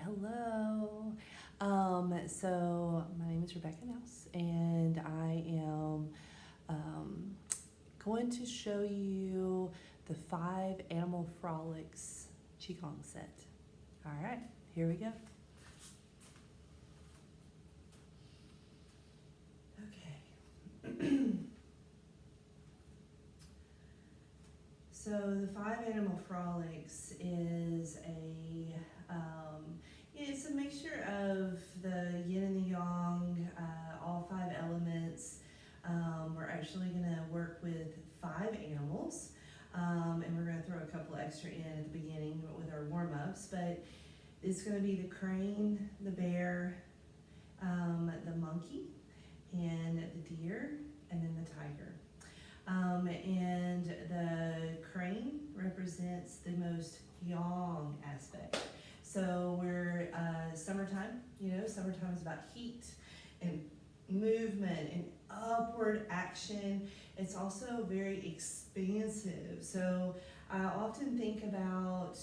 Hello. So my name is Rebecca Nels, and I am um, going to show you the 5 Animal Frolics Qigong set. All right, here we go. Okay. So the 5 Animal Frolics is it's a mixture of the yin and the yang, all 5 elements. We're actually going to work with 5 animals, and we're going to throw a couple extra in at the beginning with our warm-ups, but it's going to be the crane, the bear, the monkey, and the deer, and then the tiger. And the crane represents the most yang aspect. So we're summertime, summertime is about heat and movement and upward action. It's also very expansive. So I often think about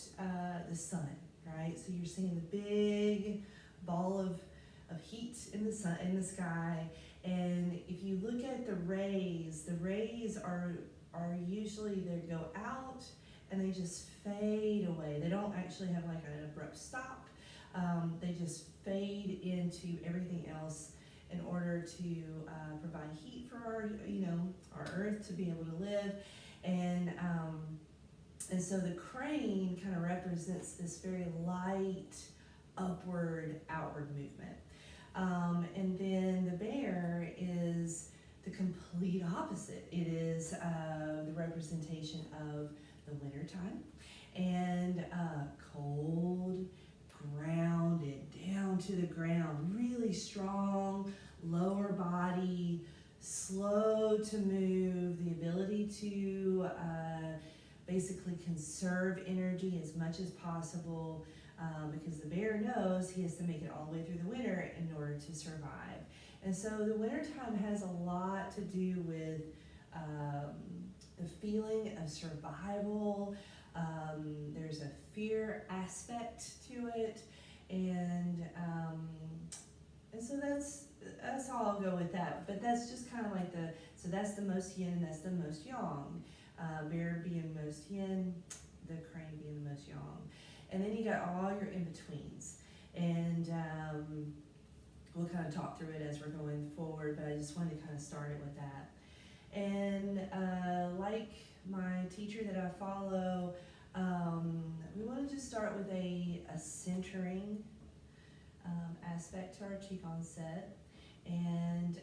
the sun, right? So you're seeing the big ball of heat in the sun, in the sky. And if you look at the rays are usually, they go out and they just fade away. They don't actually have like an abrupt stop. They just fade into everything else in order to provide heat for our earth to be able to live. And so the crane kind of represents this very light, upward, outward movement. And then the bear is the complete opposite. It is the representation of the wintertime and cold, grounded, down to the ground, really strong, lower body, slow to move, the ability to basically conserve energy as much as possible. Because the bear knows he has to make it all the way through the winter in order to survive. And so the wintertime has a lot to do with the feeling of survival. There's a fear aspect to it. And so that's all I'll go with that. But that's just kind of like so that's the most yin and that's the most yang. Bear being most yin, the crane being the most yang. And then you got all your in-betweens. And we'll kind of talk through it as we're going forward, but I just wanted to kind of start it with that. And like my teacher that I follow, we want to just start with a centering aspect to our Qigong set. And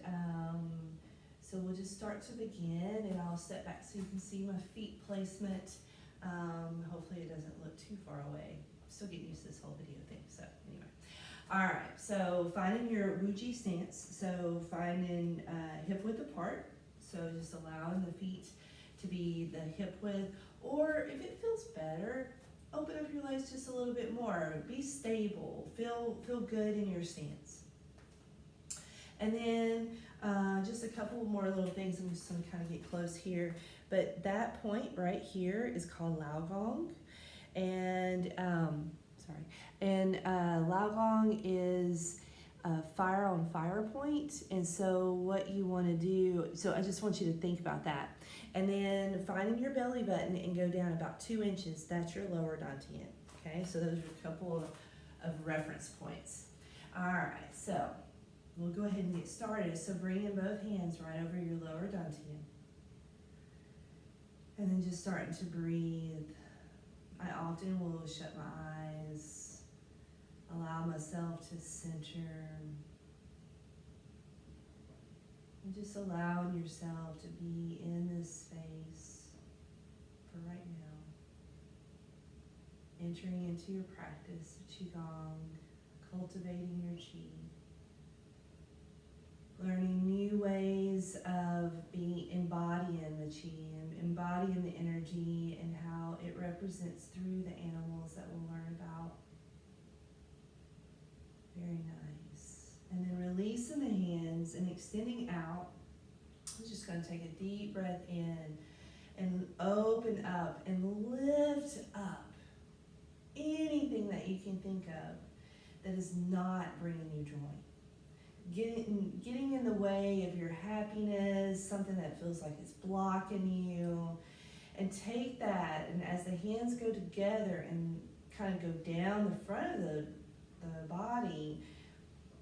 so we'll just start to begin, and I'll step back so you can see my feet placement. Hopefully it doesn't look too far away. I'm still getting used to this whole video thing, so anyway. All right, so finding your Wuji stance. So finding hip width apart. So just allowing the feet to be the hip width, or if it feels better, open up your legs just a little bit more. Be stable, feel good in your stance. And then just a couple more little things. I'm just going to kind of get close here. But that point right here is called Lao Gong. And, Lao Gong is fire on fire point. And so what you want to do, so I just want you to think about that. And then finding your belly button and go down about 2 inches. That's your lower dantian. Okay, so those are a couple of reference points. All right, so we'll go ahead and get started. So bring in both hands right over your lower dantian. And then just starting to breathe. I often will shut my eyes, allow myself to center, and just allowing yourself to be in this space for right now. Entering into your practice of Qigong, cultivating your Qi. Learning new ways of embodying the Qi and embodying the energy and how it represents through the animals that we'll learn about. Very nice. And then releasing the hands and extending out. I'm just going to take a deep breath in and open up and lift up anything that you can think of. that is not bringing you joy. Getting in the way of your happiness, something that feels like it's blocking you. And take that, and as the hands go together and kind of go down the front of the body,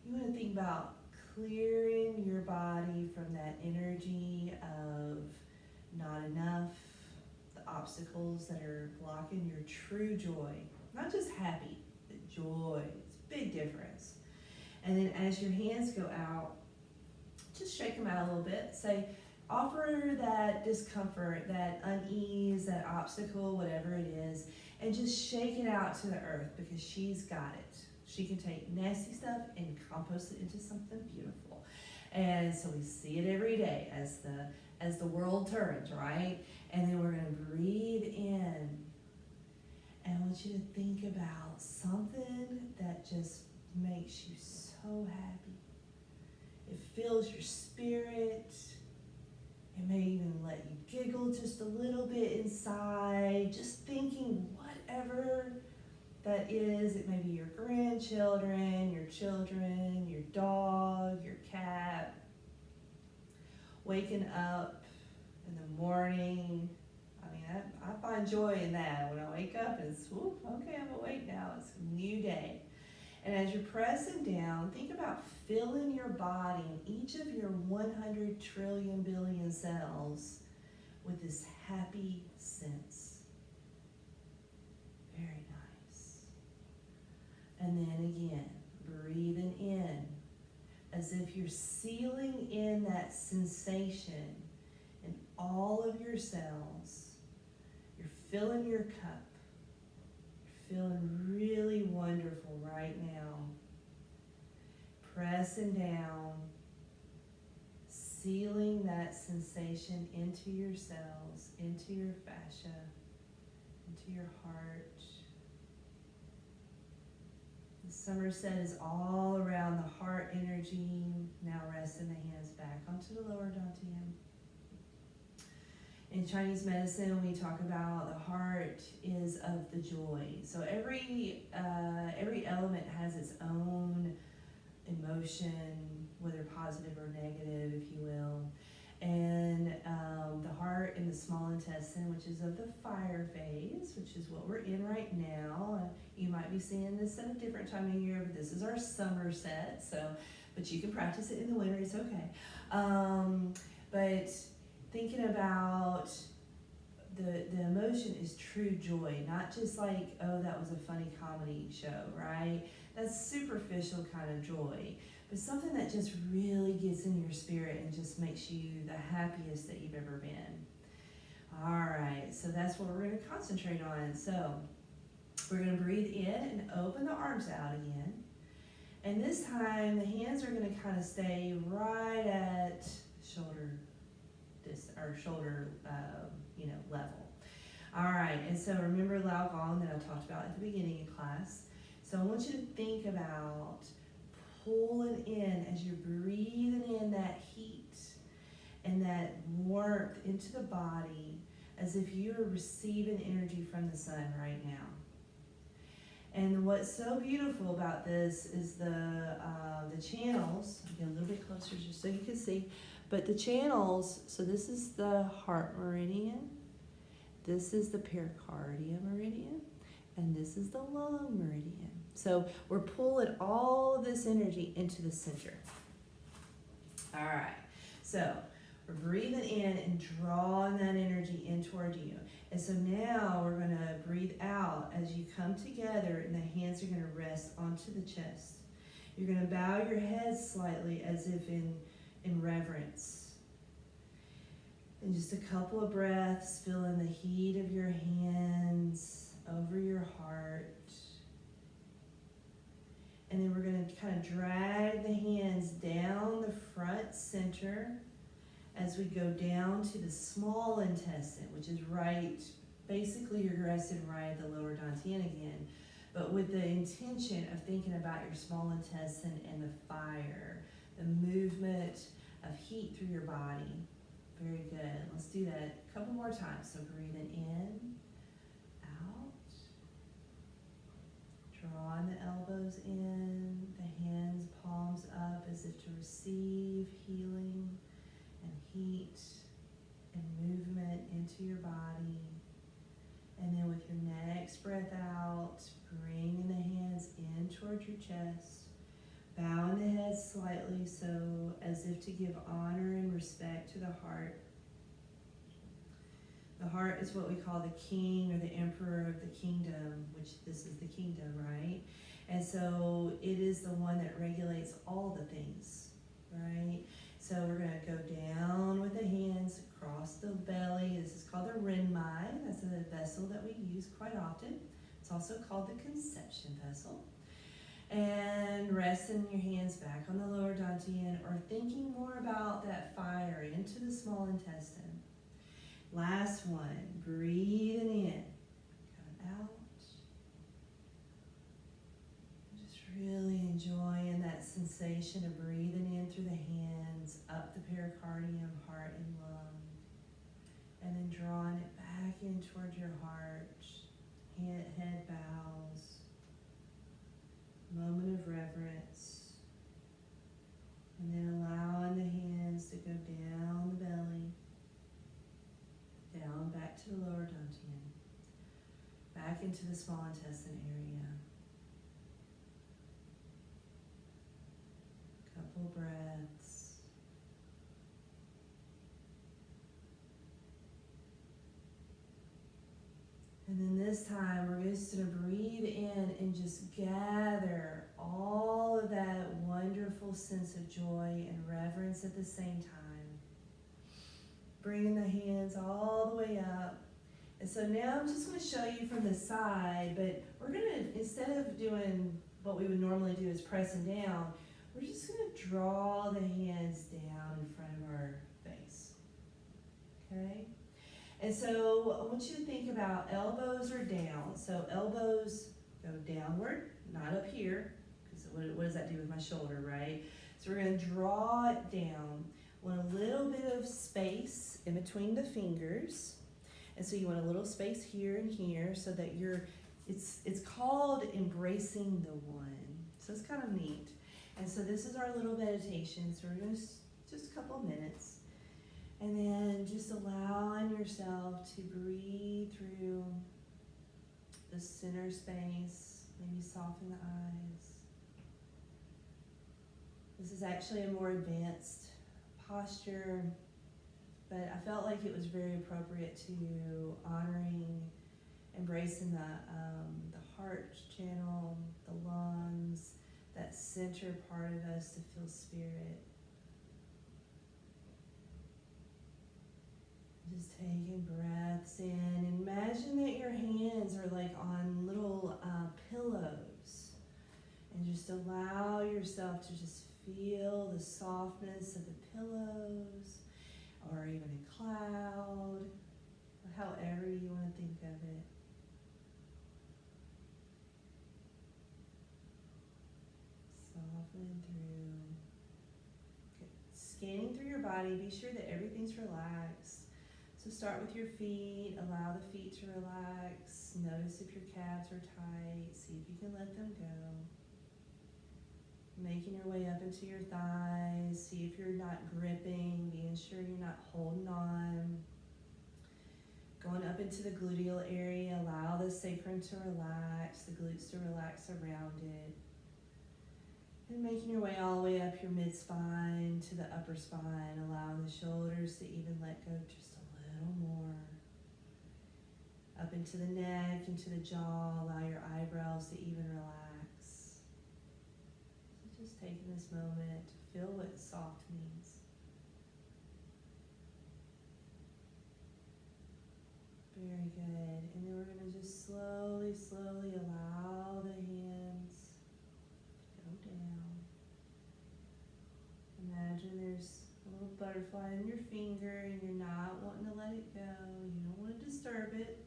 you want to think about clearing your body from that energy of not enough, the obstacles that are blocking your true joy. Not just happy, but joy. It's a big difference. And then as your hands go out, just shake them out a little bit. Say, offer that discomfort, that unease, that obstacle, whatever it is, and just shake it out to the earth, because she's got it. She can take nasty stuff and compost it into something beautiful. And so we see it every day as the world turns, right? And then we're going to breathe in. And I want you to think about something that just makes you so happy. It fills your spirit. It may even let you giggle just a little bit inside, just thinking whatever that is. It may be your grandchildren, your children, your dog, your cat. Waking up in the morning. I mean, I find joy in that. When I wake up, it's, whoop, okay, I'm awake now. It's a new day. And as you're pressing down, think about filling your body and each of your 100 trillion billion cells with this happy sense. Very nice. And then again, breathing in as if you're sealing in that sensation in all of your cells. You're filling your cup. Feeling really wonderful right now. Pressing down, sealing that sensation into your cells, into your fascia, into your heart. The Somerset is all around the heart energy. Now resting the hands back onto the lower dantian. In Chinese medicine, we talk about the heart is of the joy. So every element has its own emotion, whether positive or negative, if you will. And the heart in the small intestine, which is of the fire phase, which is what we're in right now. You might be seeing this at a different time of year, but this is our Somerset. But you can practice it in the winter, it's okay. But thinking about the emotion is true joy, not just like, oh, that was a funny comedy show, right? That's superficial kind of joy, but something that just really gets in your spirit and just makes you the happiest that you've ever been. All right, so that's what we're going to concentrate on. So we're going to breathe in and open the arms out again. And this time the hands are going to kind of stay right at shoulder level. All right, and so remember Lao Gong that I talked about at the beginning of class. So I want you to think about pulling in as you're breathing in that heat and that warmth into the body as if you're receiving energy from the sun right now. And what's so beautiful about this is the channels. I'll get a little bit closer just so you can see. But the channels, so this is the heart meridian, this is the pericardium meridian, and this is the lung meridian. So we're pulling all of this energy into the center. All right, so we're breathing in and drawing that energy in toward you. And so now we're going to breathe out as you come together, and the hands are going to rest onto the chest. You're going to bow your head slightly as if in reverence. And just a couple of breaths, feeling the heat of your hands over your heart. And then we're going to kind of drag the hands down the front center as we go down to the small intestine, which is right, basically you're resting right at the lower dantian again, but with the intention of thinking about your small intestine and the fire, the movement of heat through your body. Very good. Let's do that a couple more times. So breathing in, out, drawing the elbows in, the hands, palms up as if to receive healing and heat and movement into your body. And then with your next breath out, bringing the hands in towards your chest, bowing the head slightly so as if to give honor and respect to the heart. The heart is what we call the king or the emperor of the kingdom, which this is the kingdom, right? And so it is the one that regulates all the things, right? So we're going to go down with the hands across the belly. This is called the renmai. That's a vessel that we use quite often. It's also called the conception vessel. And resting your hands back on the lower dantian, or thinking more about that fire into the small intestine. Last one, breathing in, coming out. Just really enjoying that sensation of breathing in through the hands, up the pericardium, heart and lung. And then drawing it back in towards your heart, head bows. Moment of reverence. And then allowing the hands to go down the belly. Down back to the lower dantian, back into the small intestine area. Couple breaths. And then this time we're just going to breathe in and just gather all of that wonderful sense of joy and reverence at the same time. Bringing the hands all the way up. And so now I'm just going to show you from the side, but we're going to, instead of doing what we would normally do is pressing down, we're just going to draw the hands down in front of our face. Okay? And so I want you to think about elbows are down. So elbows go downward, not up here, because what does that do with my shoulder, right? So we're going to draw it down. Want a little bit of space in between the fingers, and so you want a little space here and here so that it's called embracing the one. So it's kind of neat. And so this is our little meditation. So we're going to just a couple of minutes, and then just allowing yourself to breathe through the center space. Maybe soften the eyes. This is actually a more advanced posture, but I felt like it was very appropriate to honoring, embracing the heart channel, the lungs, that center part of us to feel spirit. Just taking breaths in. Imagine that your hands are like on little pillows, and just allow yourself to just feel the softness of the pillows, or even a cloud, or however you want to think of it. Softening through. Okay. Scanning through your body, be sure that everything's relaxed. So start with your feet, allow the feet to relax. Notice if your calves are tight, see if you can let them go. Making your way up into your thighs, see if you're not gripping, being sure you're not holding on. Going up into the gluteal area, allow the sacrum to relax, the glutes to relax around it. And making your way all the way up your mid-spine to the upper spine, allowing the shoulders to even let go just a little more. Up into the neck, into the jaw, allow your eyebrows to even relax. Just taking this moment to feel what soft means. Very good. And then we're going to just slowly allow the hands to go down. Imagine there's a little butterfly in your finger and you're not wanting to let it go. You don't want to disturb it.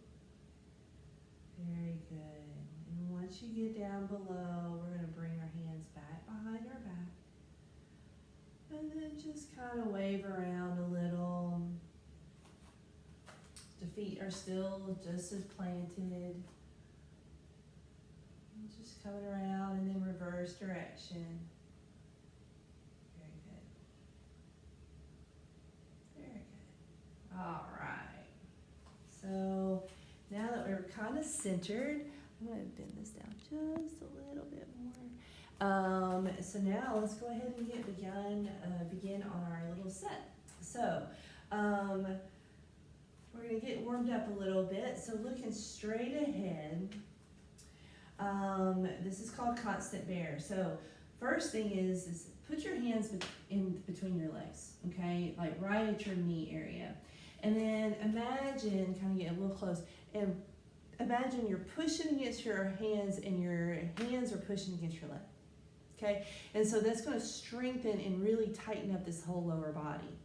Very good. And once you get down below, we're going to bring our hands back behind our back. And then just kind of wave around a little. The feet are still just as planted. Just coming around and then reverse direction. Very good. Very good. All right. So now that we're kind of centered, I'm going to bend this down just a little bit more. So now let's go ahead and begin on our little set. So we're going to get warmed up a little bit. So looking straight ahead. This is called constant bear. So first thing is put your hands in between your legs, okay? Like right at your knee area. And then imagine, kind of get a little close, and imagine you're pushing against your hands and your hands are pushing against your leg, okay? And so that's going to strengthen and really tighten up this whole lower body.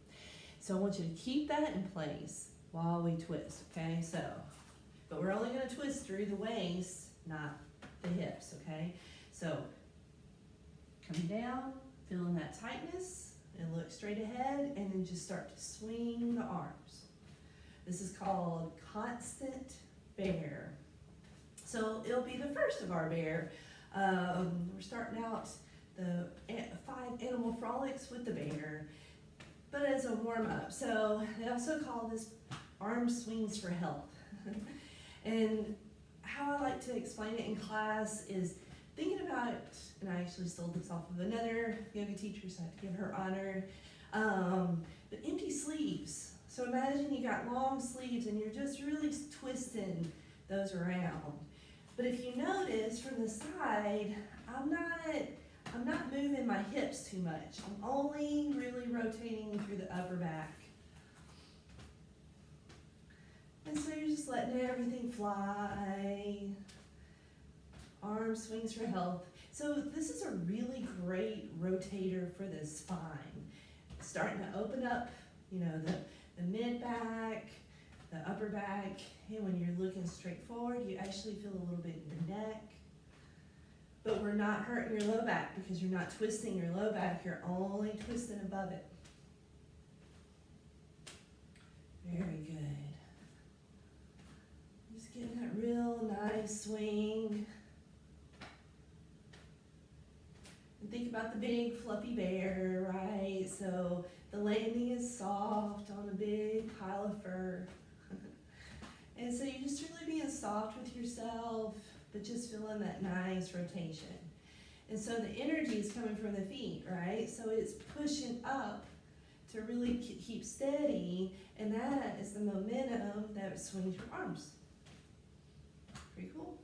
So I want you to keep that in place while we twist, okay? So, but we're only going to twist through the waist, not the hips, okay? So coming down, feeling that tightness, and look straight ahead, and then just start to swing the arms. This is called constant bear. So it'll be the first of our bear. We're starting out the 5 animal frolics with the bear, but as a warm up. So they also call this arm swings for health. And how I like to explain it in class is thinking about, and I actually stole this off of another yoga teacher, so I have to give her honor, but empty sleeves. So imagine you got long sleeves and you're just really twisting those around. But if you notice from the side, I'm not moving my hips too much. I'm only really rotating through the upper back. And so you're just letting everything fly. Arm swings for health. So this is a really great rotator for the spine. Starting to open up, you know, the mid back, the upper back, and when you're looking straight forward, you actually feel a little bit in the neck. But we're not hurting your low back because you're not twisting your low back, you're only twisting above it. Very good. Just getting that real nice swing. And think about the big fluffy bear, right? So the landing is soft on a big pile of fur. And so you're just really being soft with yourself, but just feeling that nice rotation. And so the energy is coming from the feet, right? So it's pushing up to really keep steady, and that is the momentum that swings your arms. Pretty cool.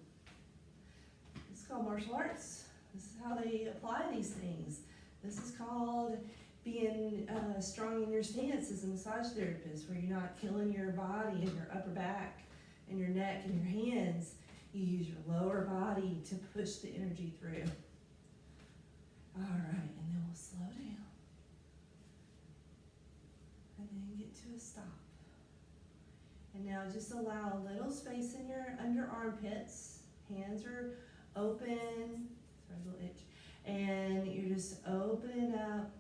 It's called martial arts. This is how they apply these things. This is called being strong in your stance as a massage therapist, where you're not killing your body and your upper back and your neck and your hands. You use your lower body to push the energy through. All right, and then we'll slow down. And then get to a stop. And now just allow a little space in your under armpits. Hands are open. Sorry, a little itch. And you're just opening up.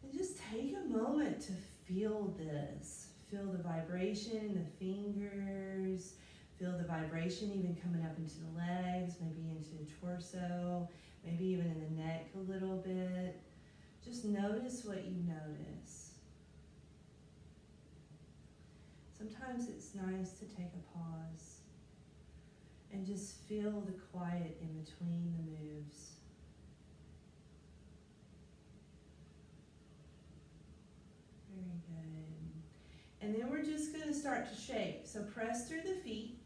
And just take a moment to feel this. Feel the vibration in the fingers. Feel the vibration even coming up into the legs, maybe into the torso, maybe even in the neck a little bit. Just notice what you notice. Sometimes it's nice to take a pause and just feel the quiet in between the moves. Very good. And then we're just going to start to shake. So press through the feet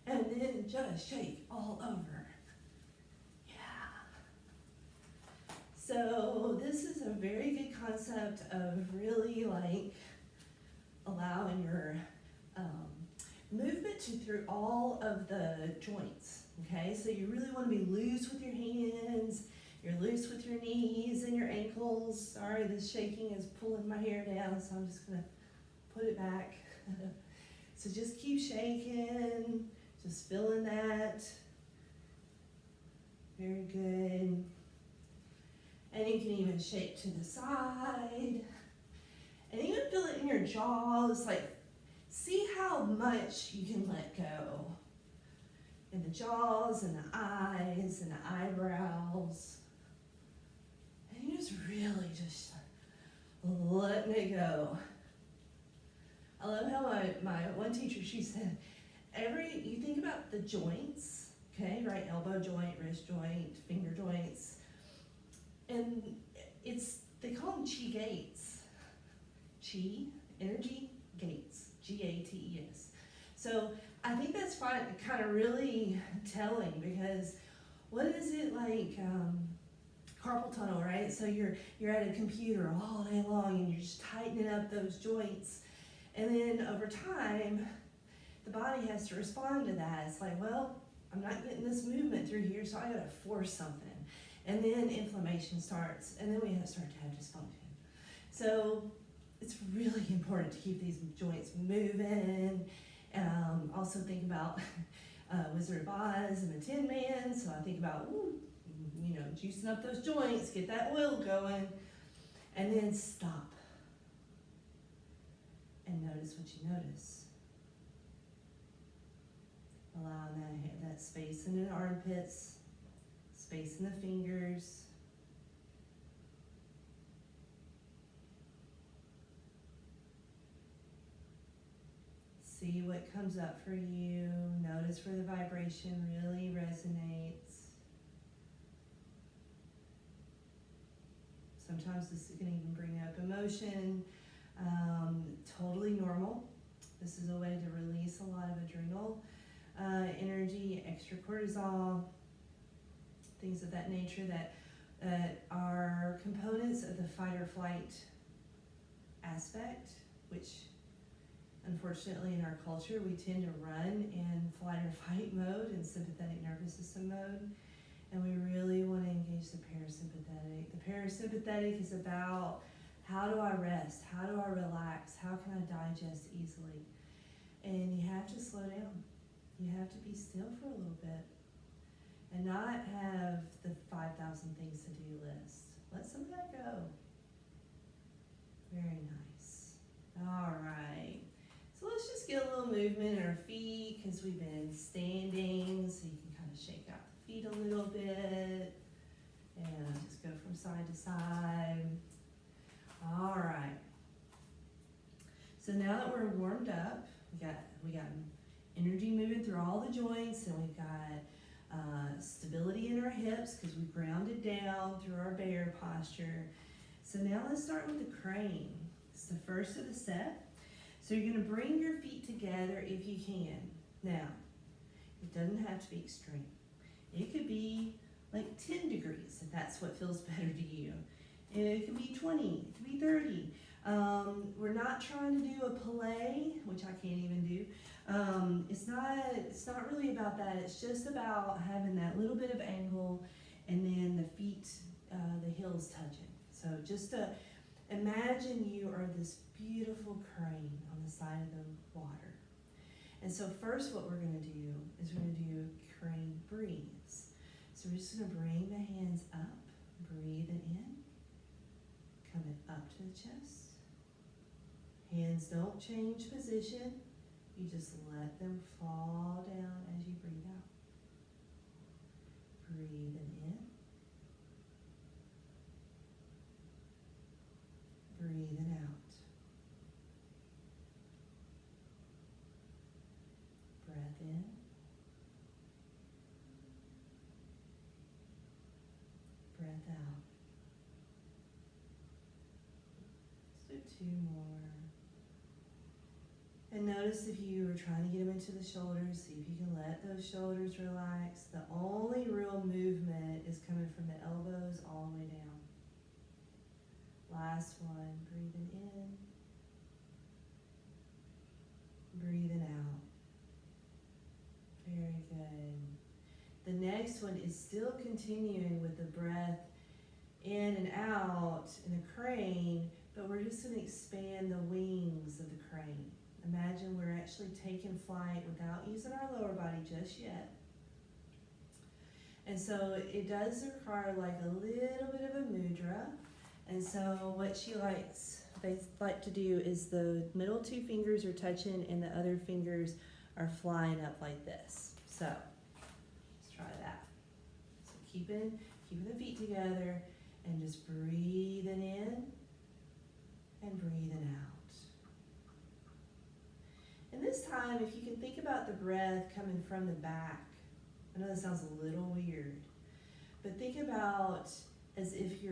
and then just shake all over. Yeah. So this is a very good concept of really like allowing your movement through all of the joints, okay? So you really want to be loose with your hands, you're loose with your knees and your ankles. Sorry, this shaking is pulling my hair down, so I'm just gonna put it back. So just keep shaking, just feeling that. Very good. And you can even shake to the side. And even feel it in your jaws, like see how much you can let go. in the jaws and the eyes and the eyebrows. And you just really just letting it go. I love how my one teacher, she said, you think about the joints, okay, right? Elbow joint, wrist joint, finger joints. And they call them chi gates. Chi, energy, gates, Gates. So I think that's kind of really telling, because what is it like, carpal tunnel, right? So you're at a computer all day long and you're just tightening up those joints. And then over time, the body has to respond to that. It's like, well, I'm not getting this movement through here, so I gotta force something. And then inflammation starts, and then we start to have dysfunction. So it's really important to keep these joints moving. Also think about Wizard of Oz and the Tin Man. So I think about, juicing up those joints, get that oil going, and then stop. And notice what you notice. Allowing that space in the armpits, space in the fingers. See what comes up for you. Notice where the vibration really resonates. Sometimes this can even bring up emotion. Totally normal. This is a way to release a lot of adrenal energy, extra cortisol, things of that nature that are components of the fight or flight aspect, which unfortunately in our culture we tend to run in flight or fight mode and sympathetic nervous system mode, and we really want to engage the parasympathetic. The parasympathetic is about, how do I rest? How do I relax? How can I digest easily? And you have to slow down. You have to be still for a little bit and not have the 5,000 things to do list. Let some of that go. Very nice. All right. So let's just get a little movement in our feet, because we've been standing, so you can kind of shake out the feet a little bit and just go from side to side. All right. So now that we're warmed up, we got energy moving through all the joints, and we've got stability in our hips because we've grounded down through our bear posture. So now let's start with the crane. It's the first of the set. So you're going to bring your feet together if you can. Now, it doesn't have to be extreme. It could be like 10 degrees if that's what feels better to you. It could be 20, it could be 30. We're not trying to do a play, which I can't even do. It's not really about that. It's just about having that little bit of angle, and then the feet, the heels touching. So just imagine you are this beautiful crane on the side of the water. And so first what we're going to do is we're going to do crane breathes. So we're just going to bring the hands up, breathing in, coming up to the chest. Hands don't change position. You just let them fall down as you breathe out. Breathing in. Breathing out. Breath in. Breath out. Let's do 2 more. And notice if you are trying to get them into the shoulders, see if you can let those shoulders relax. The only real movement is coming from the elbows all the way down. Last one, breathing in, breathing out. Very good. The next one is still continuing with the breath in and out in a crane, but we're just going to expand the wings of the crane. Imagine we're actually taking flight without using our lower body just yet. And so it does require like a little bit of a mudra. And so what they like to do is the middle 2 fingers are touching and the other fingers are flying up like this. So keeping the feet together and just breathing in and breathing out. And this time, if you can think about the breath coming from the back. I know that sounds a little weird, but think about as if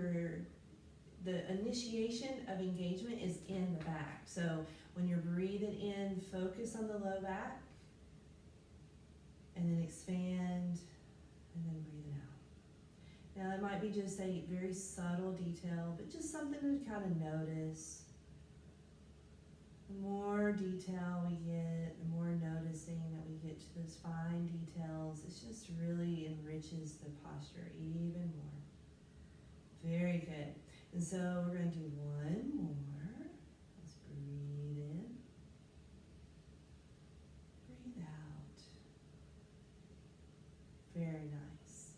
the initiation of engagement is in the back. So when you're breathing in, focus on the low back, and then expand, and then breathing out. Now it might be just a very subtle detail, but just something to kind of notice. The more detail we get, the more noticing that we get to those fine details, it just really enriches the posture even more. Very good. And so we're going to do one more. Let's breathe in. Breathe out. Very nice.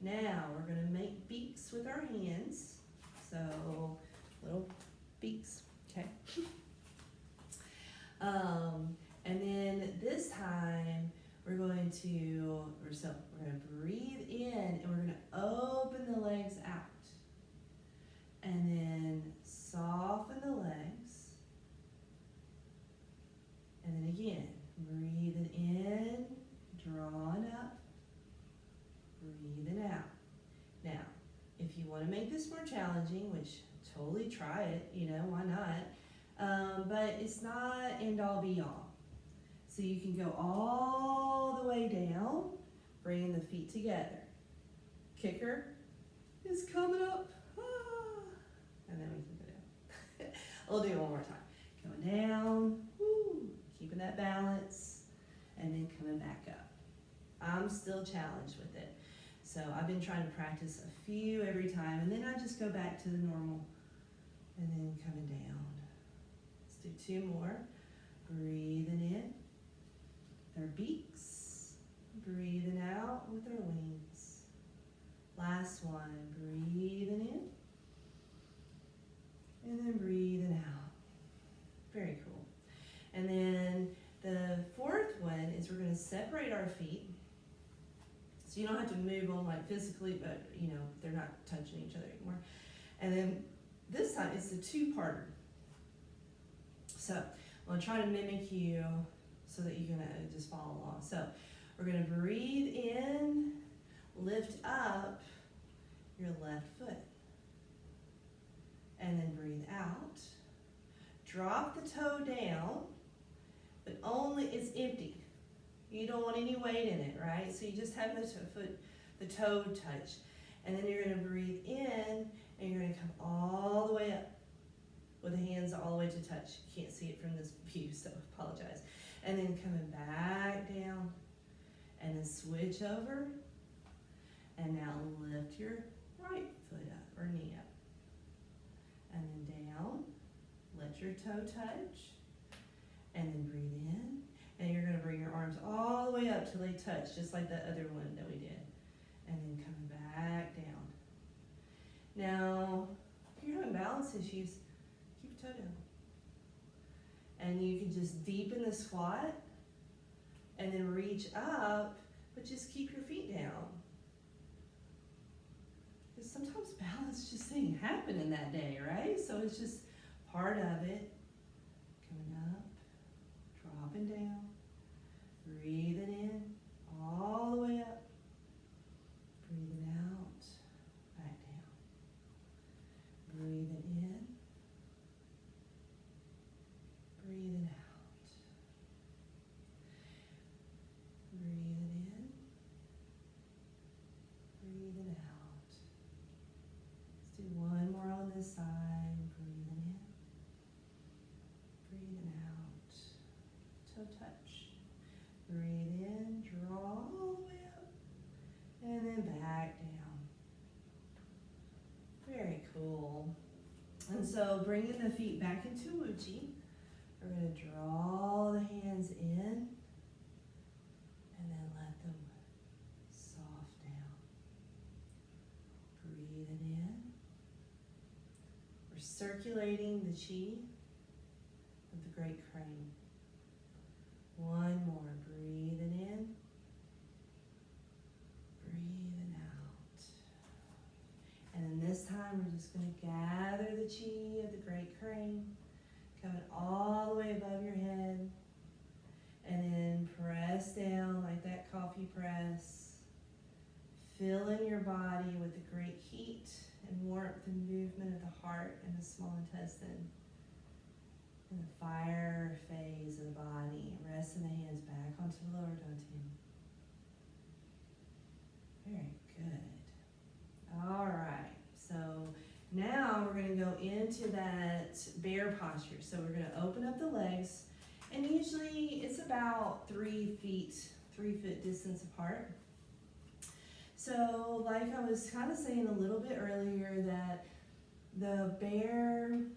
Now we're going to make beaks with our hands. So little beaks, okay? And then this time we're going to breathe in and we're going to open the legs out. And then soften the legs. And then again, breathing in, drawing up, breathing out. Now, if you want to make this more challenging, which totally try it, why not? But it's not end all be all. So you can go all the way down, bringing the feet together. Kicker is coming up. And then we can go down. We'll do it one more time. Going down, woo, keeping that balance, and then coming back up. I'm still challenged with it. So I've been trying to practice a few every time, and then I just go back to the normal, and then coming down. Let's do two more. Breathing in, their beaks. Breathing out with their wings. Last one, breathing in. And then breathing out. Very cool. And then the fourth one is we're going to separate our feet. So you don't have to move them like physically, but they're not touching each other anymore. And then this time it's a two-parter. So I'm going to try to mimic you so that you can just follow along. So we're going to breathe in, lift up your left foot. And then breathe out. Drop the toe down, but only it's empty. You don't want any weight in it, right? So you just have the toe touch. And then you're going to breathe in, and you're going to come all the way up with the hands all the way to touch. You can't see it from this view, so apologize. And then coming back down, and then switch over. And now lift your right foot up, or knee up. And then down, let your toe touch, and then breathe in. And you're going to bring your arms all the way up till they touch, just like the other one that we did. And then coming back down. Now, if you're having balance issues, keep your toe down. And you can just deepen the squat, and then reach up, but just keep your feet down. Because sometimes balance just ain't happening that day, right? So it's just part of it. Coming up, dropping down, breathing in, all the way up, breathing out, back down. Breathing in, breathing out. Breathing in, breathing out. Let's do one more on this side. Breathing in, breathing out. Toe touch. Breathe in, draw all the way up, and then back down. Very cool. And so bringing the feet back into Uchi, we're going to draw the hands in, and then let them soft down. Breathing in. We're circulating the chi of the great crane. One more, breathing in, breathing out. we're just going to gather the chi of the great crane, coming all the way above your head. And then press down like that coffee press. Filling your body with the great heat and warmth and movement of the heart and the small intestine. And the fire phase of the body. Resting the hands back onto the lower dantian. Very good. All right. So now we're going to go into that bear posture. So we're going to open up the legs. And usually it's about 3 foot distance apart. So like I was kind of saying a little bit earlier that the bear's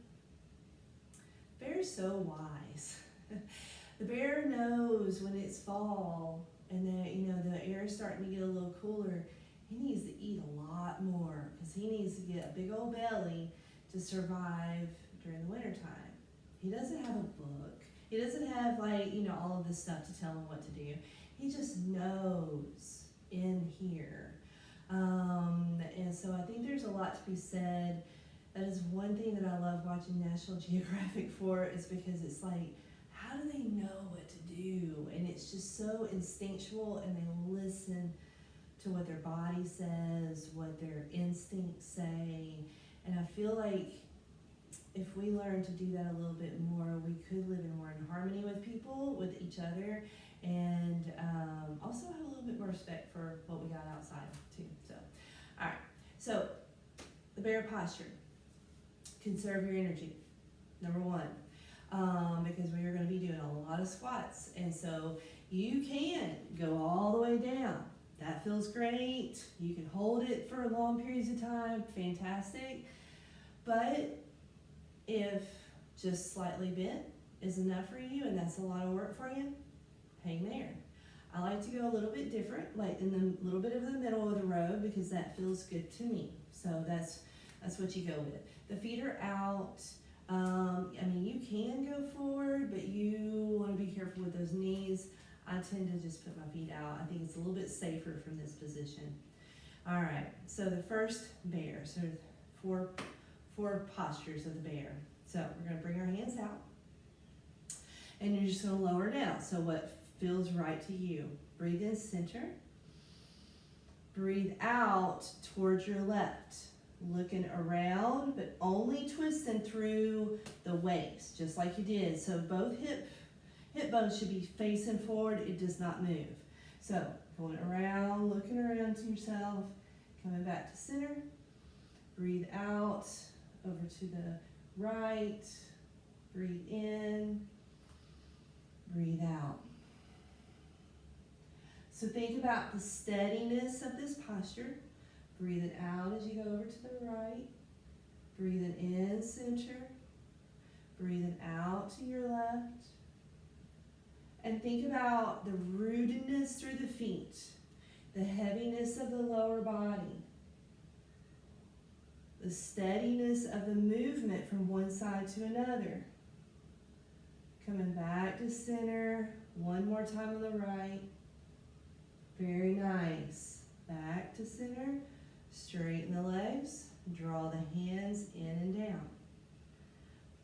so wise. The bear knows when it's fall and the air is starting to get a little cooler, he needs to eat a lot more because he needs to get a big old belly to survive during the winter time. He doesn't have a book. He doesn't have all of this stuff to tell him what to do. He just knows in here. And so I think there's a lot to be said. That is one thing that I love watching National Geographic for, is because it's like, how do they know what to do? And it's just so instinctual, and they listen to what their body says, what their instincts say. And I feel like if we learn to do that a little bit more, we could live in more in harmony with people, with each other, and also have a little bit more respect for what we got outside too. So, all right. So, the bear posture. Conserve your energy. Number one, because we are going to be doing a lot of squats, and so you can go all the way down. That feels great. You can hold it for long periods of time. Fantastic. But if just slightly bent is enough for you and that's a lot of work for you, hang there. I like to go a little bit different, like in the little bit of the middle of the road, because that feels good to me. So that's what you go with. The feet are out. You can go forward, but you want to be careful with those knees. I tend to just put my feet out. I think it's a little bit safer from this position. All right, so the first bear. So four postures of the bear. So we're going to bring our hands out, and you're just going to lower down. So what feels right to you. Breathe in center. Breathe out towards your left. Looking around, but only twisting through the waist, just like you did. So both hip bones should be facing forward. It does not move. So going around, looking around to yourself, coming back to center. Breathe out over to the right. Breathe in. Breathe out. So think about the steadiness of this posture. Breathe it out as you go over to the right. Breathe it in center. Breathe it out to your left. And think about the rootedness through the feet, the heaviness of the lower body, the steadiness of the movement from one side to another. Coming back to center. One more time on the right. Very nice. Back to center. Straighten the legs. Draw the hands in and down.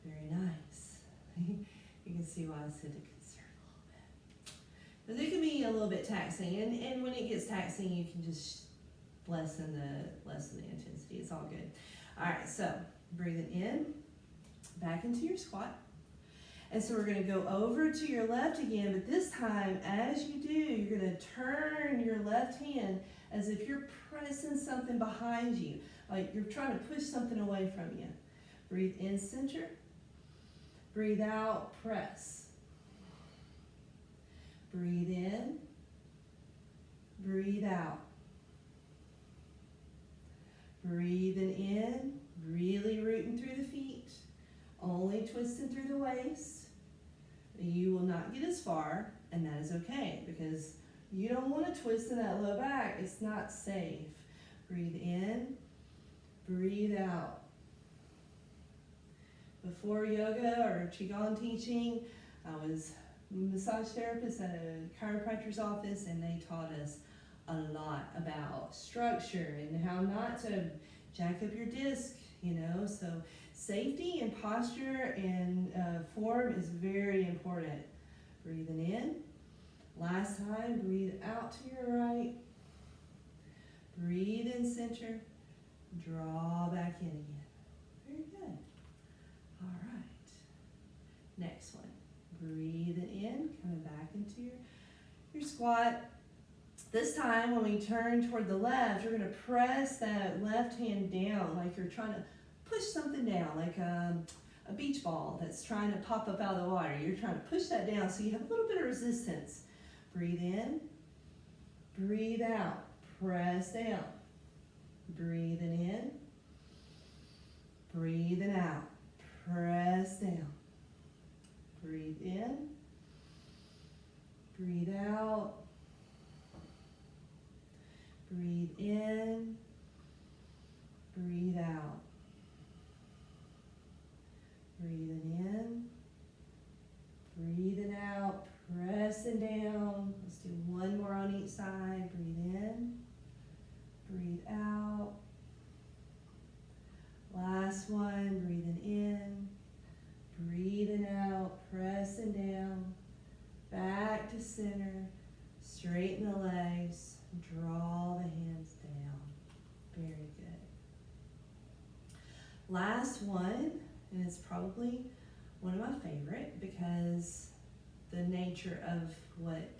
Very nice. You can see why I said to conserve a little bit. Because it can be a little bit taxing. And when it gets taxing, you can just lessen the intensity. It's all good. All right, so breathe it in. Back into your squat. And so we're going to go over to your left again, but this time, as you do, you're going to turn your left hand as if you're pressing something behind you, like you're trying to push something away from you. Breathe in center. Breathe out, press. Breathe in. Breathe out. Breathing in, really rooting through the feet, only twisting through the waist. You will not get as far, and that is okay, because you don't want to twist in that low back. It's not safe. Breathe in, breathe out. Before yoga or Qigong teaching, I was a massage therapist at a chiropractor's office, and they taught us a lot about structure and how not to jack up your disc you know. So safety and posture and form is very important. Breathing in. Last time, breathe out to your right. Breathe in center. Draw back in again. Very good. All right. Next one. Breathe it in, coming back into your squat. This time, when we turn toward the left, you're going to press that left hand down like you're trying to push something down, like a beach ball that's trying to pop up out of the water. You're trying to push that down so you have a little bit of resistance. Breathe in, breathe out, press down. Breathing in, breathing out, press down. Breathe in, breathe out, breathe in, breathe out. Breathing in, breathing out, pressing down. Let's do one more on each side. Breathe in, breathe out. Last one, breathing in, breathing out, pressing down. Back to center, straighten the legs, draw the hands down. Very good. Last one, and it's probably one of my favorite because the nature of what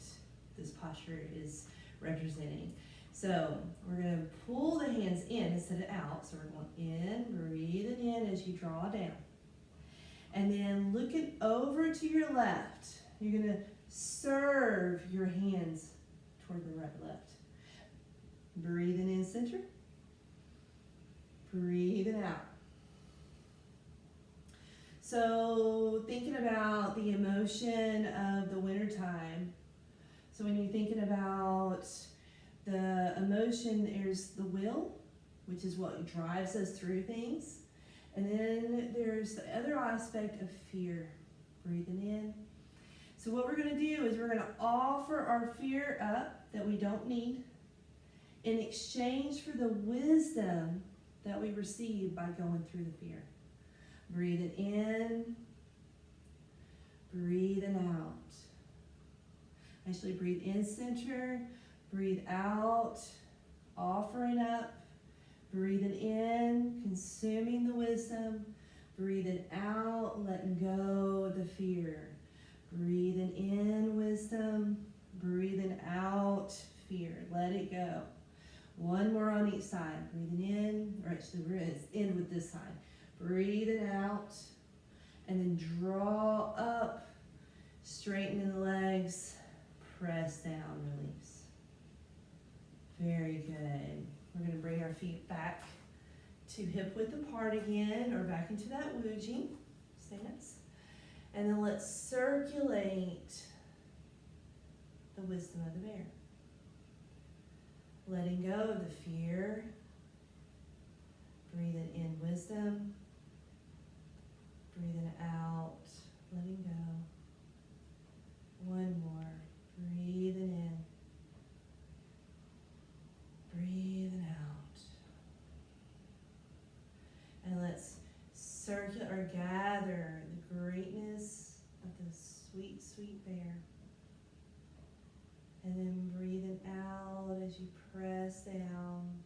this posture is representing. So we're going to pull the hands in instead of out. So we're going in, breathing in as you draw down. And then looking over to your left, you're going to serve your hands toward the right, left. Breathing in center, breathing out. So thinking about the emotion of the wintertime. So when you're thinking about the emotion, there's the will, which is what drives us through things. And then there's the other aspect of fear. Breathing in. So what we're going to do is we're going to offer our fear up that we don't need in exchange for the wisdom that we receive by going through the fear. Breathing in, breathing out. Actually, breathe in center, breathe out, offering up, breathing in, consuming the wisdom, breathing out, letting go of the fear. Breathing in wisdom, breathing out fear. Let it go. One more on each side. Breathing in, or actually we're going to end with this side. Breathing out, and then draw up, straightening the legs, press down, release. Very good. We're going to bring our feet back to hip width apart again, or back into that Wujing stance. And then let's circulate the wisdom of the bear. Letting go of the fear. Breathing in wisdom. Breathing out, letting go. One more. Breathing in. Breathing out. And let's circulate or gather the greatness of the sweet, sweet bear. And then breathing out as you press down.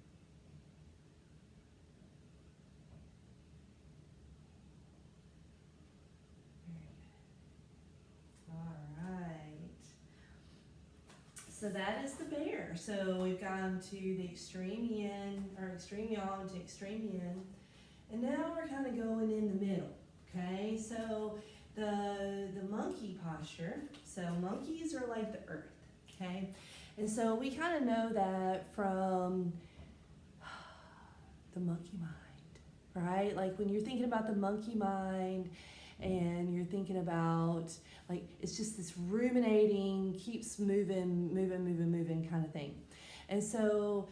So that is the bear. So we've gone to the extreme yin, or extreme yang to extreme yin. And now we're kind of going in the middle, okay? So the monkey posture, so monkeys are like the earth, okay? And so we kind of know that from the monkey mind, right? Like when you're thinking about the monkey mind, and you're thinking about, like, it's just this ruminating, keeps moving kind of thing. And so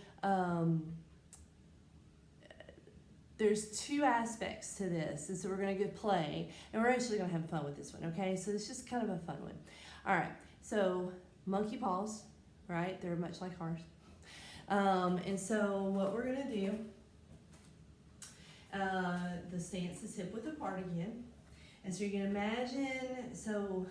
there's two aspects to this. And so we're going to give play, and we're actually going to have fun with this one, okay? So it's just kind of a fun one. All right, so monkey paws, right? They're much like ours. And so what we're going to do, The stance is hip width apart again. And so you're gonna imagine, so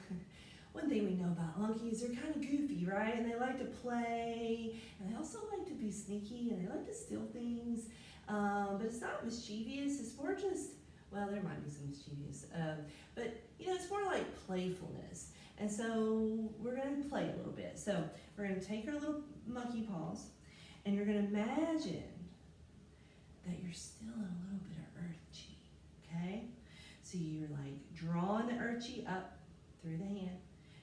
one thing we know about monkeys, they're kind of goofy, right? And they like to play, and they also like to be sneaky, and they like to steal things. But it's not mischievous, it's more just, well, there might be some mischievous, but it's more like playfulness. And so we're gonna play a little bit. So we're gonna take our little monkey paws, and you're gonna imagine that you're still in a little bit of earth chi, okay? So you're like drawing the earth chi up through the hand,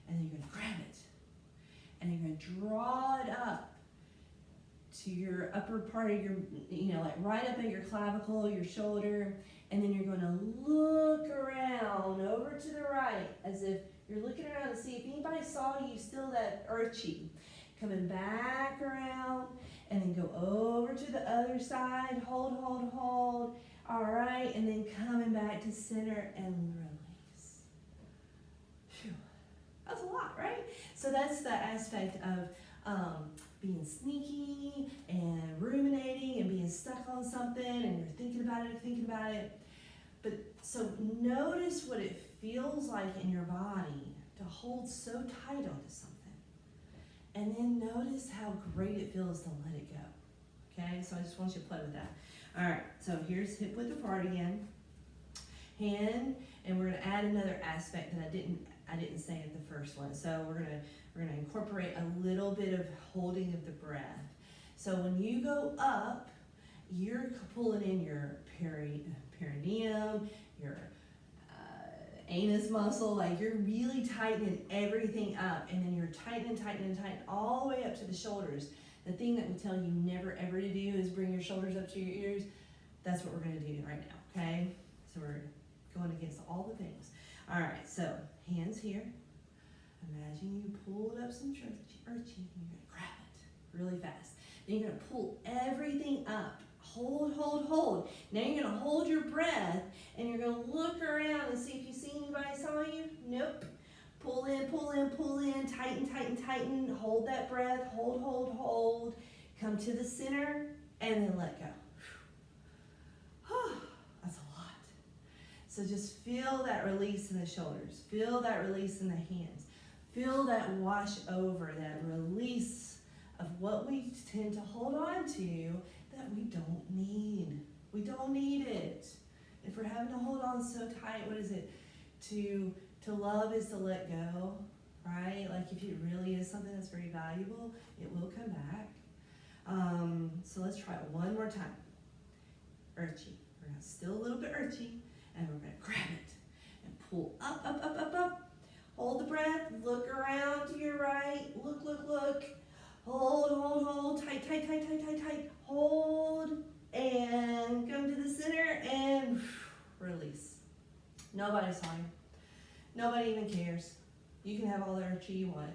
and then you're gonna grab it, and you're gonna draw it up to your upper part of your, like right up at your clavicle, your shoulder, and then you're gonna look around over to the right as if you're looking around to see if anybody saw you still that earth chi. Coming back around, and then go over to the other side, hold. All right, and then coming back to center and release. Phew. That's a lot, right? So that's the aspect of being sneaky and ruminating and being stuck on something, and you're thinking about it. But so notice what it feels like in your body to hold so tight onto something. And then notice how great it feels to let it go. Okay, so I just want you to play with that. All right, so here's hip width apart again. Hand, and we're gonna add another aspect that I didn't say at the first one. So we're gonna incorporate a little bit of holding of the breath. So when you go up, you're pulling in your perineum, your anus muscle, like you're really tightening everything up, and then you're tightening all the way up to the shoulders. The thing that we tell you never ever to do is bring your shoulders up to your ears. That's what we're gonna do right now, okay? So we're going against all the things. All right, so hands here. Imagine you pulled up some earth chi, and you're gonna grab it really fast. Then you're gonna pull everything up. Hold. Now you're gonna hold your breath, and you're gonna look around and see if you see anybody saw you. Nope. Pull in, tighten. Hold that breath, hold. Come to the center, and then let go. That's a lot. So just feel that release in the shoulders. Feel that release in the hands. Feel that wash over, that release of what we tend to hold on to that we don't need. We don't need it. If we're having to hold on so tight, what is it? To love is to let go, right? Like if it really is something that's very valuable, it will come back. So let's try it one more time. Earth chi. We're gonna still a little bit earth chi, and we're gonna grab it and pull up. Hold the breath, look around to your right, look. Hold, tight. Hold, and come to the center, and release. Nobody saw you. Nobody even cares. You can have all the earth chi you want.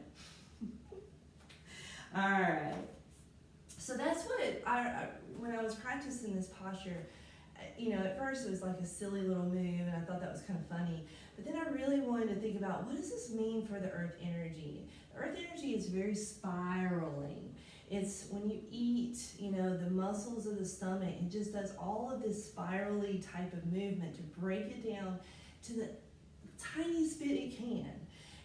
All right. So that's what when I was practicing this posture, at first it was like a silly little move, and I thought that was kind of funny. But then I really wanted to think about, what does this mean for the earth energy? The earth energy is very spiraling. It's when you eat, the muscles of the stomach, it just does all of this spirally type of movement to break it down to the tiniest bit it can.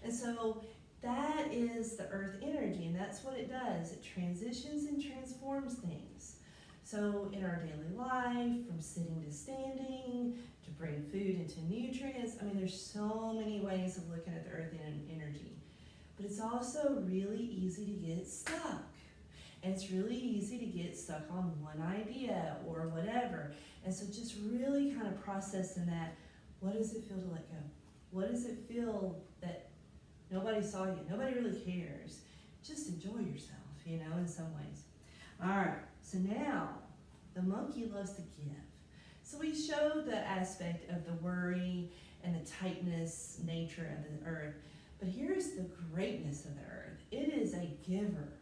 And so that is the earth energy, and that's what it does. It transitions and transforms things. So in our daily life, from sitting to standing, to bring food into nutrients, there's so many ways of looking at the earth energy. But it's also really easy to get stuck. And it's really easy to get stuck on one idea or whatever. And so just really kind of processing that, what does it feel to let go? What does it feel that nobody saw you? Nobody really cares. Just enjoy yourself, in some ways. All right, so now the monkey loves to give. So we showed the aspect of the worry and the tightness nature of the earth. But here's the greatness of the earth. It is a giver.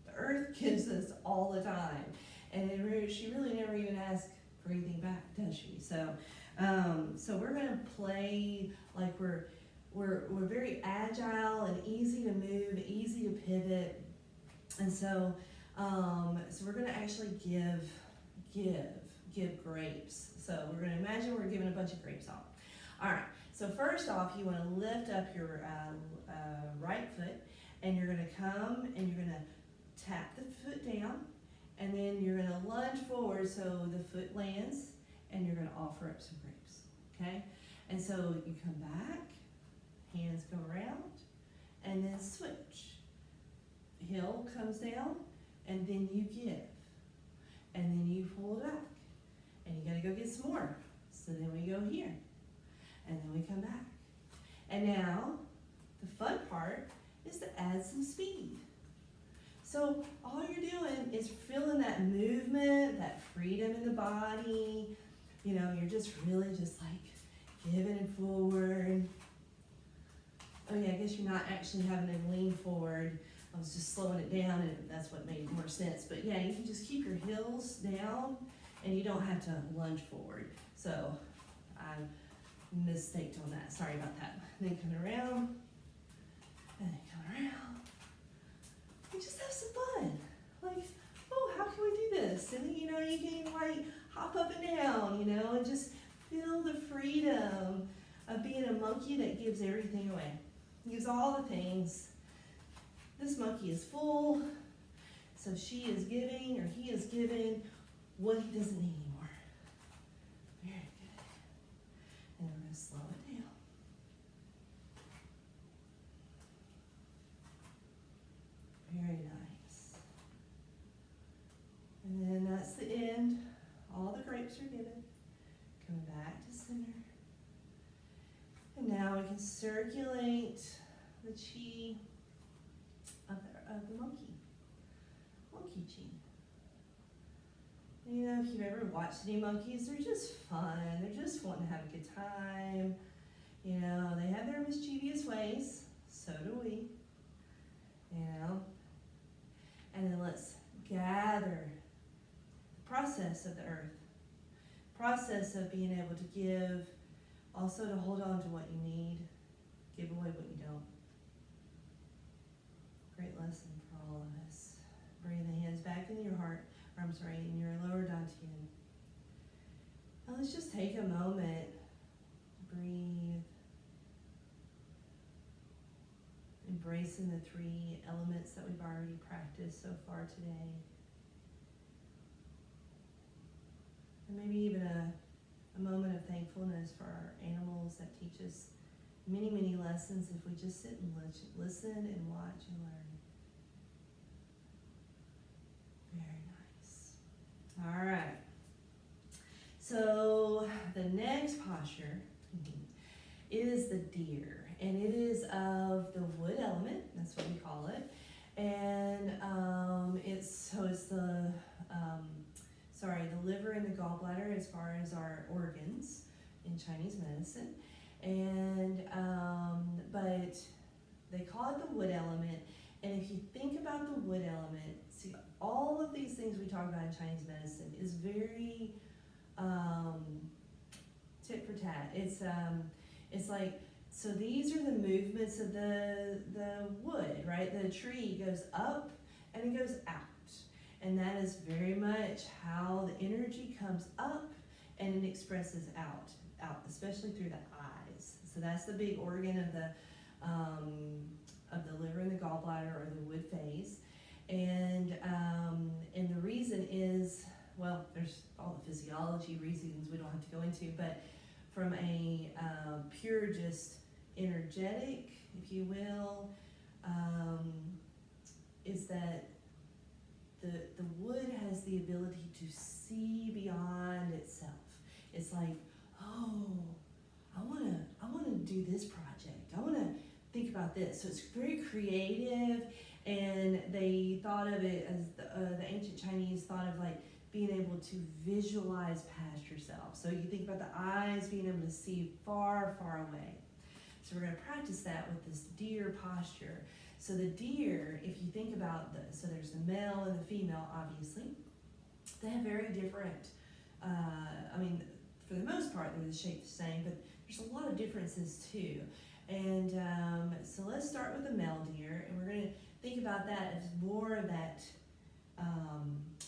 The earth gives us all the time. And she really never even asks for anything back, does she? So we're gonna play like we're very agile and easy to move, easy to pivot. And so we're gonna actually give give grapes. So we're going to imagine we're giving a bunch of grapes off. All right, so first off, you want to lift up your right foot, and you're going to come and you're going to tap the foot down, and then you're going to lunge forward so the foot lands, and you're going to offer up some grapes, okay? And so you come back, hands go around, and then switch. Heel comes down, and then you give. And then you pull it back. And you gotta go get some more. So then we go here. And then we come back. And now, the fun part is to add some speed. So all you're doing is feeling that movement, that freedom in the body. You know, you're just really just like giving it forward. Oh yeah, I guess you're not actually having to lean forward. I was just slowing it down, and that's what made more sense. But yeah, you can just keep your heels down, and you don't have to lunge forward. So I mistaked on that. Sorry about that. Then come around, and then come around. We just have some fun. Like, oh, how can we do this? And then, you know, you can like hop up and down, you know, and just feel the freedom of being a monkey that gives everything away. Gives all the things. This monkey is full, so she is giving, or he is giving, what he doesn't need anymore. Very good. And we're going to slow it down. Very nice. And then that's the end. All the grapes are given. Coming back to center. And now we can circulate the chi of the monkey chi. You know, if you've ever watched any monkeys, they're just fun. They're just wanting to have a good time. You know, they have their mischievous ways. So do we. You know. And then let's gather the process of the earth. Process of being able to give. Also to hold on to what you need. Give away what you don't. Great lesson for all of us. Bring the hands back into your heart, or I'm sorry, in your lower dantian. Now let's just take a moment, breathe, embracing the 3 elements that we've already practiced so far today. And maybe even a moment of thankfulness for our animals that teach us many, many lessons if we just sit and listen and watch and learn. Very nice. All right. So the next posture is the deer, and it is of the wood element. That's what we call it. And it's the liver and the gallbladder as far as our organs in Chinese medicine. And but they call it the wood element. And if you think about the wood element, see, all of these things we talk about in Chinese medicine is very tit for tat. It's like, so these are the movements of the wood, right? The tree goes up and it goes out. And that is very much how the energy comes up and it expresses out, especially through the eyes. So that's the big organ of the liver and the gallbladder, or the wood phase. And the reason is, well, there's all the physiology reasons we don't have to go into, but from a pure, just energetic, if you will, is that the wood has the ability to see beyond itself. It's like, oh, I wanna do this project. I wanna think about this. So it's very creative, and they thought of it as the ancient Chinese thought of like being able to visualize past yourself. So you think about the eyes being able to see far, far away. So we're going to practice that with this deer posture. So the deer, if you think about so there's the male and the female, obviously. They have very different, for the most part, they're the shape the same, but there's a lot of differences too. And so let's start with the male deer, and we're going to think about that as more of that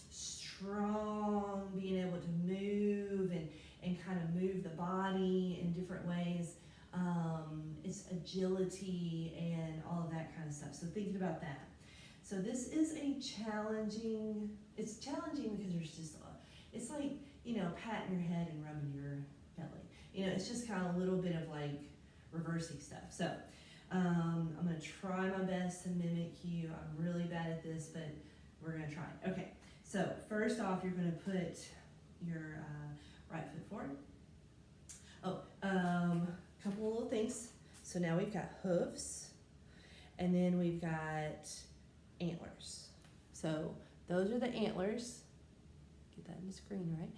strong, being able to move mobility and all of that kind of stuff. So thinking about that. So this is it's challenging because there's just, it's like, patting your head and rubbing your belly. It's just kind of a little bit of like reversing stuff. So I'm gonna try my best to mimic you. I'm really bad at this, but we're gonna try it. Okay, so first off, you're gonna put your right foot forward. Couple of little things. So now we've got hooves, and then we've got antlers. So those are the antlers. Get that in the screen, right?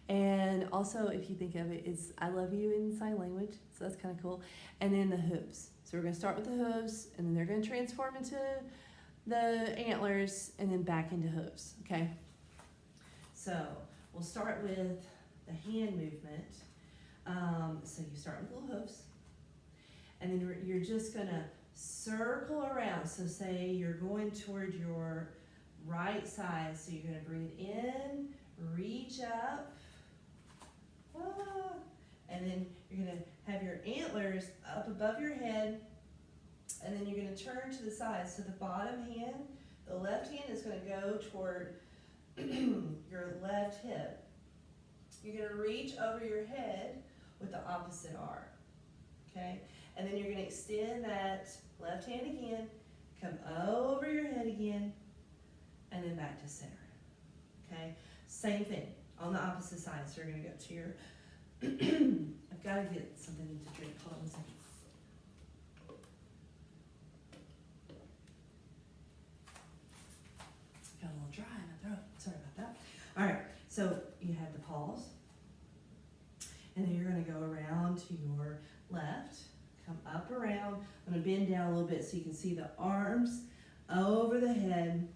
And also, if you think of it, it's I love you in sign language, so that's kind of cool. And then the hooves. So we're going to start with the hooves, and then they're going to transform into the antlers, and then back into hooves, okay? So we'll start with the hand movement. So you start with little hooves, and then you're just going to circle around. So say you're going toward your right side, so you're going to breathe in, reach up, and then you're going to have your antlers up above your head, and then you're going to turn to the side. So the bottom hand, the left hand is going to go toward your left hip. You're going to reach over your head with the opposite arm, okay? And then you're going to extend that left hand again, come over your head again, and then back to center, okay? Same thing on the opposite side. So you're going to go to your, I've got to get something to drink. Hold on one second. Got a little dry in my throat. Sorry about that. All right, so you have the paws, and then you're going to go around to your left, come up around. I'm going to bend down a little bit so you can see the arms over the head.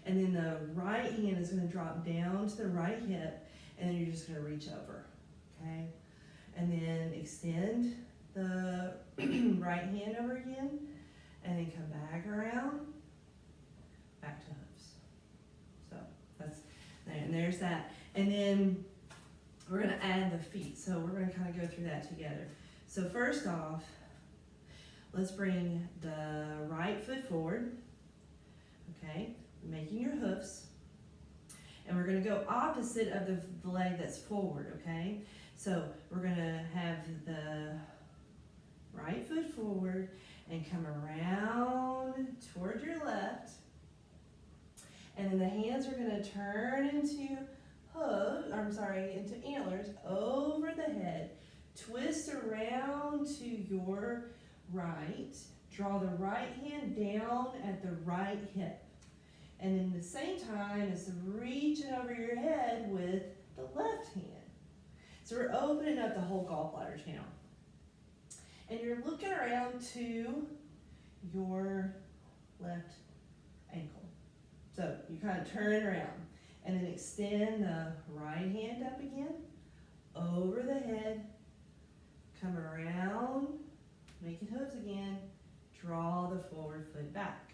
And then the right hand is going to drop down to the right hip, and then you're just going to reach over, okay? And then extend the right hand over again, and then come back around, back to hooves. So that's there, and there's that. And then we're going to add the feet. So we're going to kind of go through that together. So first off, let's bring the right foot forward, okay? Making your hoofs, and we're going to go opposite of the leg that's forward, okay? So we're going to have the right foot forward and come around toward your left, and then the hands are going to turn into into antlers over the head, twist around to your right, draw the right hand down at the right hip. And then at the same time as reaching over your head with the left hand. So we're opening up the whole gallbladder channel. And you're looking around to your left ankle. So you kind of turn around and then extend the right hand up again, over the head, come around, making hooves again, draw the forward foot back.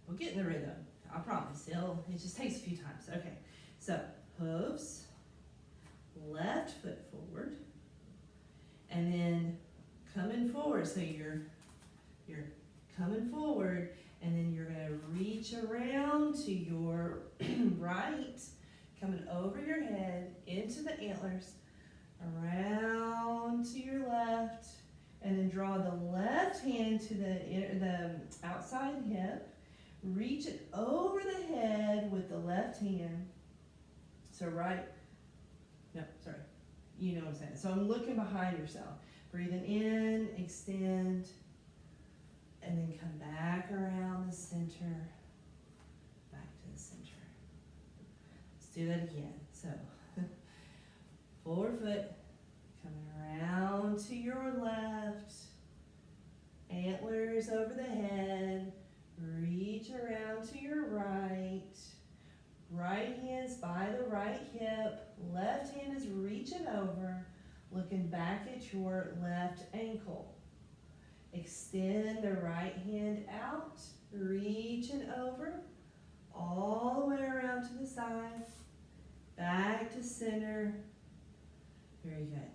We'll get in the rhythm, I promise. It just takes a few times. Okay, so hooves, left foot forward, and then coming forward. So you're coming forward, and then you're going to reach around to your right, coming over your head into the antlers, around to your left, and then draw the left hand to the outside hip. Reach it over the head with the left hand. So you know what I'm saying. So I'm looking behind yourself. Breathing in, extend, and then come back around the center, back to the center. Let's do that again. So forward foot, coming around to your left, antlers over the head, reach around to your right, right hand's by the right hip, left hand is reaching over, looking back at your left ankle. Extend the right hand out, reaching over, all the way around to the side, back to center. Very good.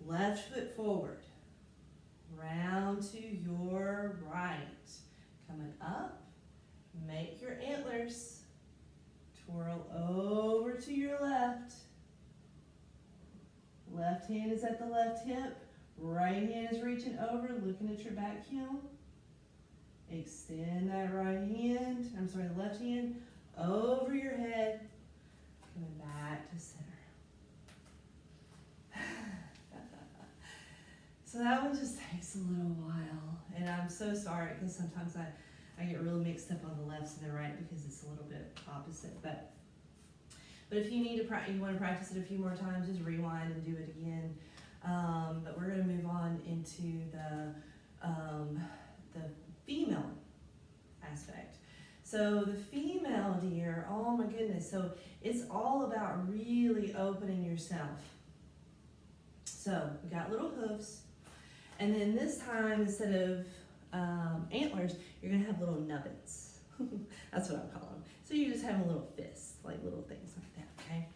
Left left foot forward, round to your right, coming up, make your antlers, twirl over to your left. Left hand is at the left hip, right hand is reaching over, looking at your back heel. Extend that the left hand over your head, coming back to center. So that one just takes a little while, and I'm so sorry because sometimes I get really mixed up on the lefts and the right because it's a little bit opposite. But if you need to you want to practice it a few more times, just rewind and do it again. But we're going to move on into the female aspect. So the female deer, oh my goodness, so it's all about really opening yourself. So we got little hooves, and then this time instead of antlers, you're gonna have little nubbins. That's what I call them. So you just have a little fist, like little things like that, okay?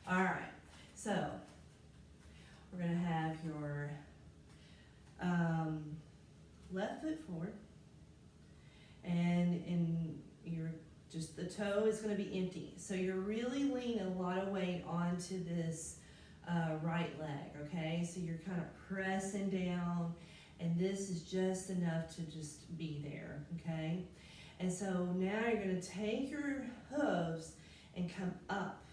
All right, so we're gonna have your left foot forward, and the toe is going to be empty. So you're really leaning a lot of weight onto this right leg, okay? So you're kind of pressing down, and this is just enough to just be there, okay? And so now you're going to take your hooves and come up,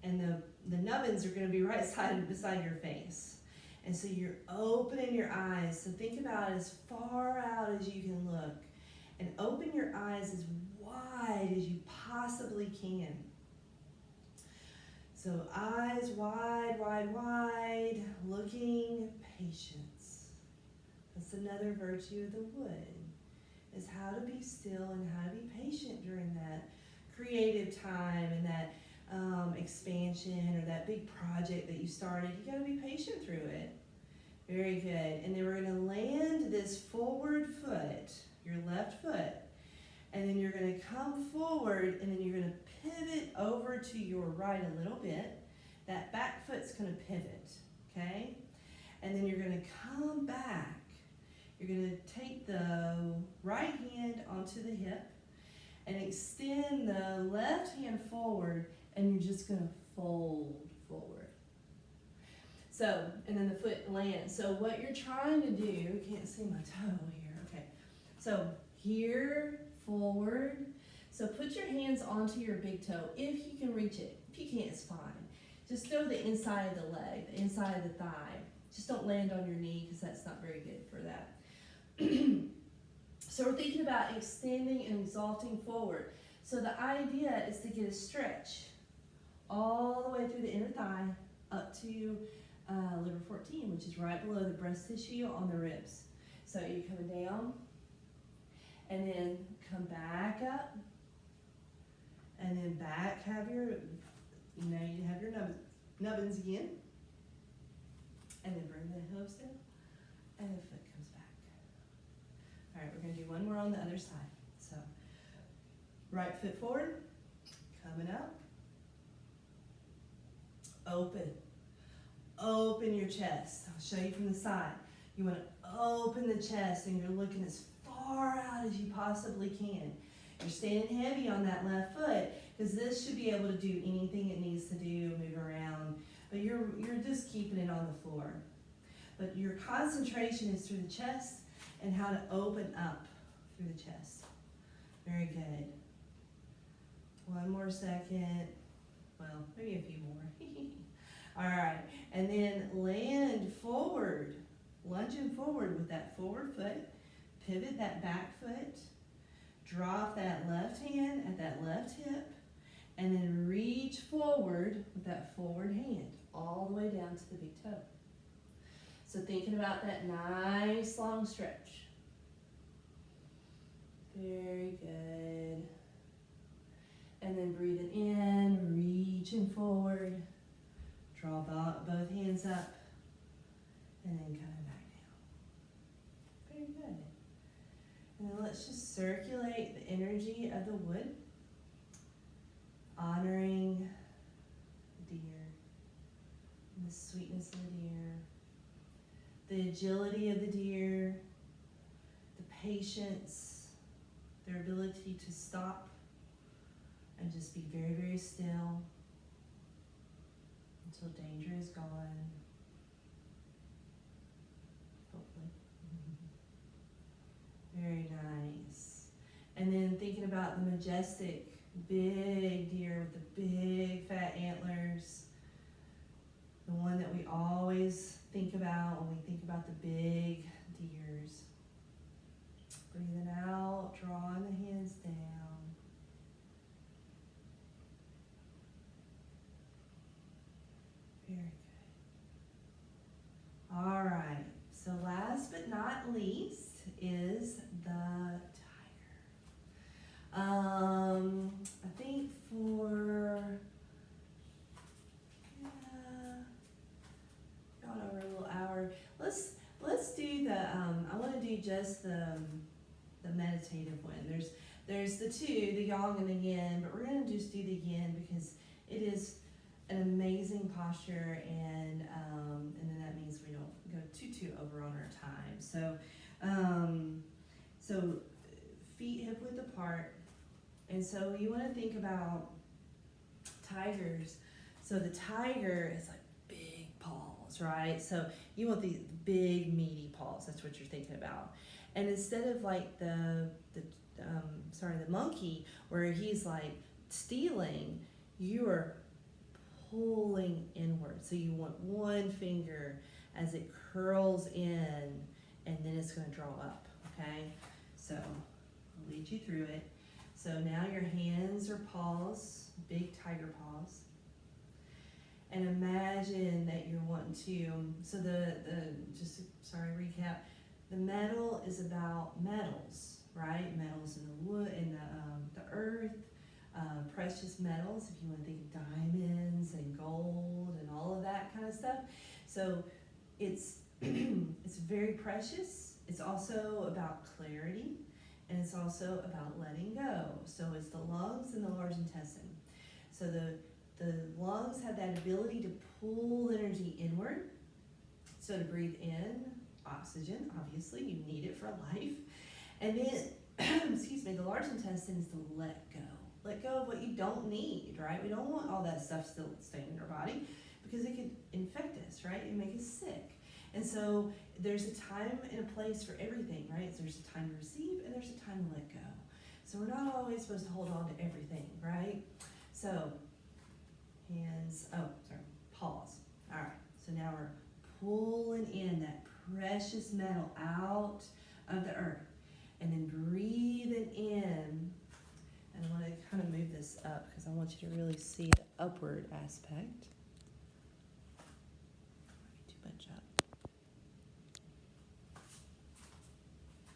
and the nubbins are going to be right beside your face. And so you're opening your eyes. So think about as far out as you can look, and open your eyes as wide as you possibly can. So eyes wide, wide, wide, looking, patience. That's another virtue of the wood, is how to be still and how to be patient during that creative time and that expansion or that big project that you started. You got to be patient through it. Very good. And then we're going to land this forward foot, your left foot, and then you're going to come forward, and then you're going to pivot over to your right a little bit. That back foot's going to pivot, okay? And then you're going to come back. You're going to take the right hand onto the hip and extend the left hand forward, and you're just going to fold forward. So, and then the foot lands. So what you're trying to do, can't see my toe here, okay. So here, forward. So put your hands onto your big toe if you can reach it. If you can't, it's fine. Just throw the inside of the leg, the inside of the thigh. Just don't land on your knee because that's not very good for that. So we're thinking about extending and exalting forward. So the idea is to get a stretch all the way through the inner thigh up to liver 14, which is right below the breast tissue on the ribs. So you're coming down, and then come back up, and then back, have your, you have your nubbins again, and then bring the hooves down, and the foot comes back. All right, we're going to do one more on the other side. So right foot forward, coming up, open your chest. I'll show you from the side. You want to open the chest, and you're looking as far out as you possibly can. You're standing heavy on that left foot because this should be able to do anything it needs to do, move around, but you're just keeping it on the floor. But your concentration is through the chest and how to open up through the chest. Very good. One more second. Well, maybe a few more. All right, and then land forward, lunging forward with that forward foot, pivot that back foot, drop that left hand at that left hip, and then reach forward with that forward hand, all the way down to the big toe. So thinking about that nice long stretch. Very good. And then breathing in, reaching forward. Draw both hands up, and then coming back down. Very good. And then let's just circulate the energy of the wood, honoring the deer, and the sweetness of the deer. the agility of the deer, the patience, their ability to stop and just be very, very still until danger is gone, hopefully. Very nice. And then thinking about the majestic, big deer with the big fat antlers, the one that we always think about when we think about the big deers. Breathing out, drawing the hands down. Very good. All right, so last but not least is the tiger. I think for, gone over a little hour. Let's do the, I want to do just the meditative one. There's the two, the yang and the yin, but we're going to just do the yin because it is an amazing posture, and then that means we don't go too over on our time. So feet hip width apart, and so you want to think about tigers. So the tiger is like big paws, right? So you want these big meaty paws. That's what you're thinking about. And instead of like the monkey where he's like stealing, you are pulling inward. So you want one finger as it curls in, and then it's going to draw up, okay? So I'll lead you through it. So now your hands are paws, big tiger paws. And imagine that you're wanting to, so recap, the metal is about metals, right? Metals in the wood, in the earth, precious metals, if you want to think of diamonds and gold and all of that kind of stuff. So it's it's very precious. It's also about clarity, and it's also about letting go. So it's the lungs and the large intestine. So the lungs have that ability to pull energy inward. So to breathe in oxygen, obviously you need it for life. And then, the large intestine is to let go. Let go of what you don't need, right? We don't want all that stuff still staying in our body because it could infect us, right? It make us sick. And so there's a time and a place for everything, right? So there's a time to receive and there's a time to let go. So we're not always supposed to hold on to everything, right? So pause. All right, so now we're pulling in that precious metal out of the earth, and then breathing in. And I want to kind of move this up because I want you to really see the upward aspect. Too much up.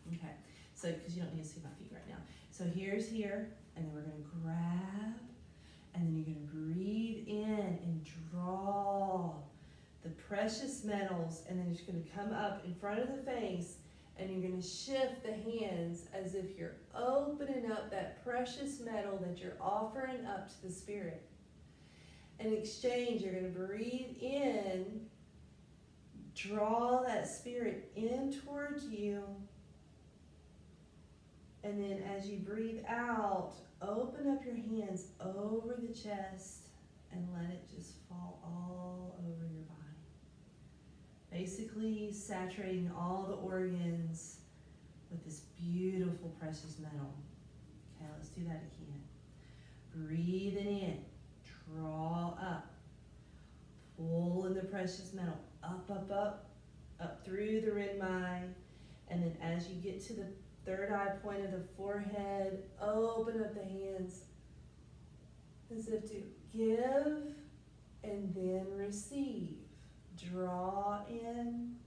Okay, so because you don't need to see my feet right now. So here's here, and then we're going to grab, and then you're going to breathe in and draw the precious metals, and then it's going to come up in front of the face, and you're going to shift the hands as if you're opening up that precious metal that you're offering up to the Spirit. In exchange, you're going to breathe in, draw that Spirit in towards you, and then as you breathe out, open up your hands over the chest and let it just fall all over your body. Basically saturating all the organs with this beautiful precious metal. Okay, let's do that again. Breathing in, draw up, pull in the precious metal, up through the renmai, and then as you get to the third eye point of the forehead, open up the hands as if to give and then receive. Draw in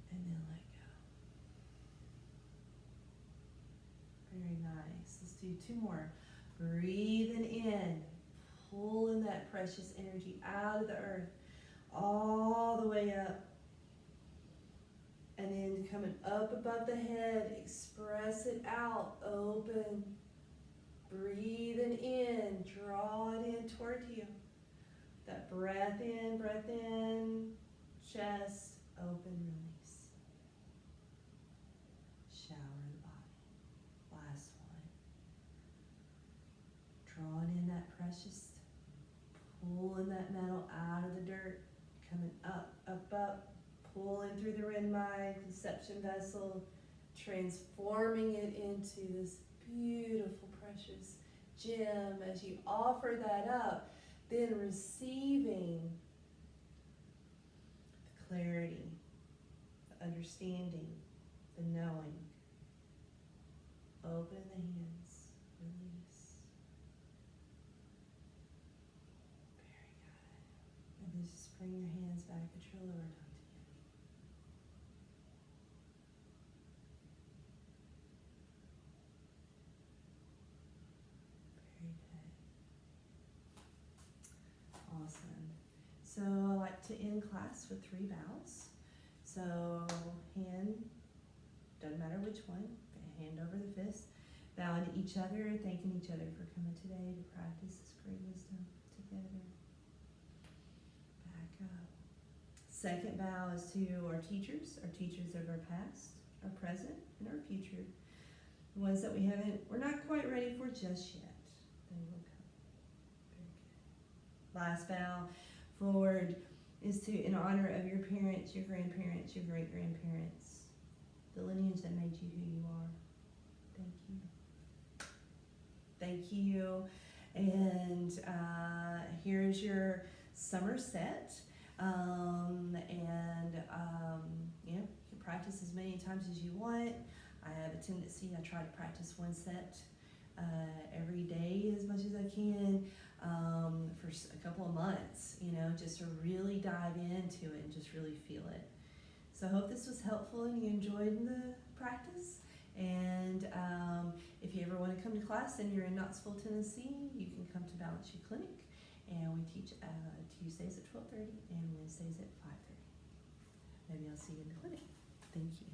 and then let go. Very nice. Let's do two more. Breathing in, pulling that precious energy out of the earth, all the way up. And then coming up above the head, express it out, open. Breathing in, draw it in toward you. That breath in, chest, open, release. Shower the body. Last one. Drawing in that precious, pulling that metal out of the dirt, coming up, up, up, pulling through the Renmai conception vessel, transforming it into this beautiful, precious gem. As you offer that up, then receiving the clarity, the understanding, the knowing. Open the hands, release. Very good. And then just bring your hands back at your lower tongue together. Very good. Awesome. So I like to end class with 3 bows. So hand, doesn't matter which one, hand over the fist, bowing to each other, thanking each other for coming today to practice this great wisdom together. Back up. Second bow is to our teachers of our past, our present, and our future. The ones that we're not quite ready for just yet. They will come. Very good. Last bow forward is to, in honor of your parents, your grandparents, your great-grandparents, the lineage that made you who you are. Thank you. Thank you. And here's your summer set. You can practice as many times as you want. I have a tendency, I try to practice one set every day as much as I can for a couple of months, just to really dive into it and just really feel it. So I hope this was helpful and you enjoyed the practice. And if you ever want to come to class and you're in Knoxville, Tennessee, you can come to Balance You Clinic. And we teach Tuesdays at 12:30 and Wednesdays at 5:30. Maybe I'll see you in the clinic. Thank you.